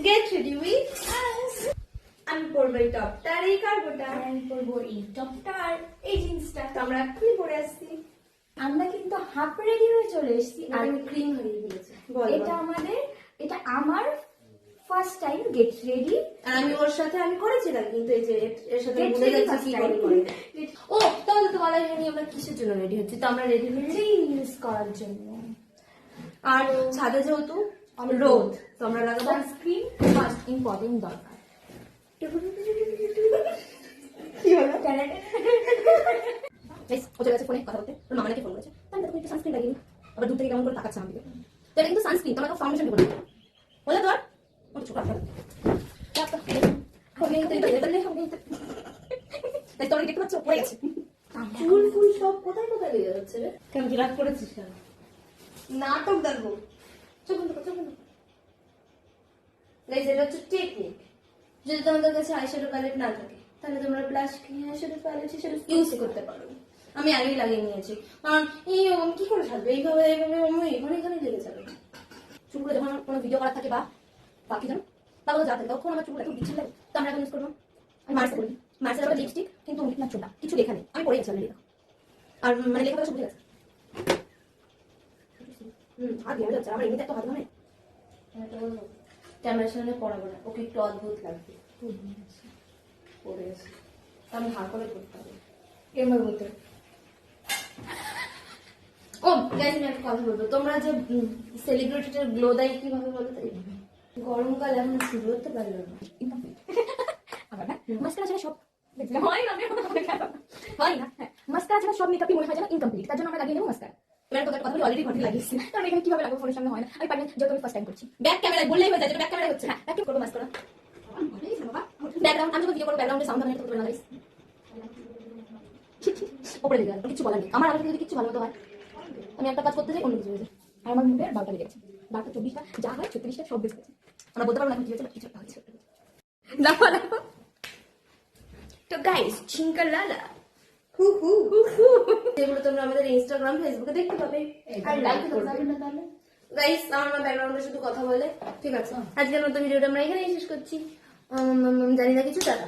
Get ready with আমি পরবো এই টপটা আর এই কার্গোটা, আমি পরবো এই টপটা আর এই জিন্সটা। তো আমরা এক্ষুনি পরে আসছি। আমরা কিন্তু হাফ রেডি হয়ে চলে এসেছি। আর আর আমি ক্রিম হারিয়ে ফেলেছি। এটা আমার ফার্স্ট টাইম গেট রেডি। আর আমি ওর সাথে আমি করেছিলাম, কিন্তু এই যে এর সাথে Get ভুলে ready যাচ্ছি first কি time. করে। ও তাহলে তো বলাই হয়নি আমরা কিসের জন্য রেডি হচ্ছি। তো আমরা রেডি হয়েছি ইউজ করার জন্য আর ছাদে যেহেতু রোদ, তো আমরা লাগাবো সানস্ক্রিন ফার্স্ট ইম্পর্টেন্ট দরকার। কি হলো? গাইস ও চলে গেছে ফোনে কথা বলতে, ওর মামা নাকি ফোন করেছে। আমি তো একটু সানস্ক্রিন লাগিয়ে আবার দূর থেকে কেমন করে তাকাচ্ছে আমার দিকে। তো এটা কিন্তু সানস্ক্রিন, তোমাকে ফাউন্ডেশন দেবো না, বলে তোর ওর ছোট আছে তোর দেখতে পাচ্ছ পড়ে গেছে। ফুল ফুল সব কোথায় কোথায় লেগে যাচ্ছে রে? কেন কি রাগ করেছিস কেন? নাটক দেখবো। চোখ বন্ধ কর, চোখ বন্ধ কর। গাইস এটা হচ্ছে টেকনিক। যদি তোমাদের কাছে আইশ্যাডো প্যালেট না থাকে তাহলে তোমরা ব্লাশ কিনে আইশ্যাডো প্যালেট হিসেবে ইউজ করতে পারো। আমি আগেই লাগিয়ে নিয়েছি, কারণ এই কি করে সাজবে এইভাবে এইভাবে এখানে এখানে লেগে যাবে। চুলগুলো যখন আমার কোনো ভিডিও করার থাকে বা বাকি জানো তাহলে যা থাকে তখন আমার চুলগুলো একটু বিচ্ছিন্ন লাগে, তো আমরা এখন ইউজ করবো আমি মার্সে করি। মার্সের আবার লিপস্টিক, কিন্তু না ছোটা কিছু লেখা নেই, আমি পড়ে গেছি অলরেডি। আর মানে লেখাগুলো সব বুঝে গেছে। হাত ঘেমে যাচ্ছে আমার, এমনিতে এত হাত ঘামে। ক্যামেরার সামনে পড়াবো না, ওকে একটু অদ্ভুত লাগবে। পড়ে গেছে, আমি হাঁ করে করতে হবে। এবার বলতে ও গাইস আমি একটা কথা বলবো, তোমরা যে সেলিব্রিটিদের গ্লো দেয় কিভাবে বলো তো? এইভাবে। গরমকাল এখন শুরু হতে পারলো না। আবার না মাস্কারা ছাড়া সব হয় না, হয় না। হ্যাঁ মাস্কারা ছাড়া সব মেকআপই মনে হয় যেন ইনকমপ্লিট, তার জন্য আমরা লাগিয়ে নেবো মাস্কারা। এবার তোদের কথা বলি অলরেডি ঘটে লাগিয়েছি, কারণ এখানে কিভাবে লাগবে ফোনের সামনে হয় না। আমি পারি না, যেহেতু আমি ফার্স্ট টাইম করছি। ব্যাক ক্যামেরায় বললেই হয়ে যায়, যেটা ব্যাক ক্যামেরায় হচ্ছে। হ্যাঁ ব্যাক করবো মাস্কারা। ব্যাকগ্রাউন্ড আমি যখন ভিডিও করবো ব্যাকগ্রাউন্ডে সাউন্ড হবে না, গাইস ওপরে লেগে গেল, কিছু বলার নেই। আমার আগে যদি কিছু ভালো মতো হয় আমি একটা কাজ করতে যাই অন্য কিছু হয়ে যায়। আর আমার মুখে 12টা লেগে গেছে, 12টা 24টা যা হয় 36টা সব বেশ গেছে। আমরা বলতে পারবো না কি হয়েছে, কিছু একটা হয়েছে। দেখো দেখো তো গাইস ছিঙ্কালালা হু হু যেগুলো তোমরা আমাদের ইনস্টাগ্রাম ফেসবুকে দেখতে পাবে। আর লাইক করবে না তাহলে। গাইস আমার মা ব্যাকগ্রাউন্ডে শুধু কথা বলে, ঠিক আছে? আজকের মতো ভিডিওটা আমরা এখানেই শেষ করছি। জানি না কিছু, টাটা।